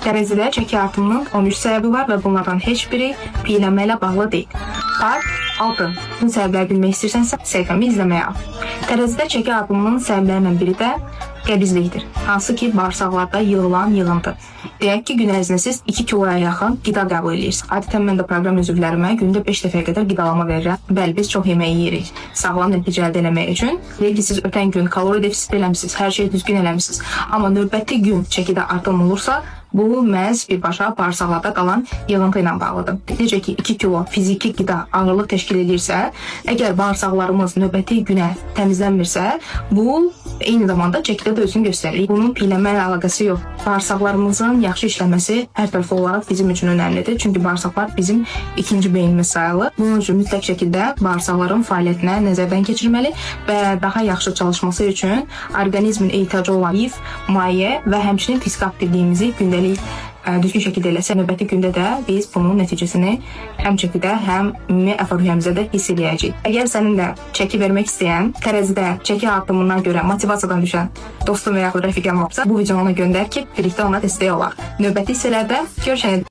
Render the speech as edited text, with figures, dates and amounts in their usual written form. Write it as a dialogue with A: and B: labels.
A: Tərəzidə çəki artımının 13 səbəbi var və bunlardan heç biri piyələnmə ilə bağlı deyil. Part 6. Bu səbəbləri bilmək istəyirsənsə, səhifəmi izləməyə al. Tərəzidə çəki artımının səbəblərindən biri də qəbizlikdir, hansı ki, bağırsaqlarda yığılan yığıntı. Deyək ki, gün ərzində siz 2 kiloya yaxın qida qəbul edirsiniz. Adətən mən də proqram üzvlərimə gündə 5 dəfəyə qədər qidalama verirəm. Bəli, biz çox yemək yeyirik. Sağlam nəticə əldə etmək üçün. Deyək ki, siz ötən gün kalori defisiti eləmisiniz, hər şeyi düzgün eləmisiniz. Amma növbəti gün çəkidə artım olursa, bu məhz birbaşa bağırsaqlarda qalan yığıntı ilə bağlıdır. Necə ki, 2 kilo fiziki qida ağırlıq təşkil edirsə, əgər bağırsaqlarımız növbəti günə təmizlənmirsə, bu eyni zamanda çəkidə də özünü göstərir. Bunun piyələnmə ilə əlaqəsi yox. Bağırsaqlarımızın yaxşı işləməsi hər tərəfli olaraq bizim üçün önəmlidir. Çünki bağırsaqlar bizim ikinci beynimiz sayılır. Bunun üçün mütləq şəkildə bağırsaqların fəaliyyətinə nəzərdən keçirməli və daha yaxşı çalışması üçün orqanizmin ehtiyacı olan lif, maye və həmçinin fizik aktivliyimizi gündəlik düzgün şəkildə eləsə, növbəti gündə də biz bunun nəticəsini həm çəkidə, həm ümumi əfv-rühyəmizdə də hiss eləyəcəyik. Əgər sənin də çəki vermək istəyən, tərəzidə çəki artımından görə motivasiyadan düşən dostum və yaxud rəfiqəm varsa, bu videonu ona göndər ki, birlikdə ona dəstək olaq. Növbəti hissələrdə görüşənə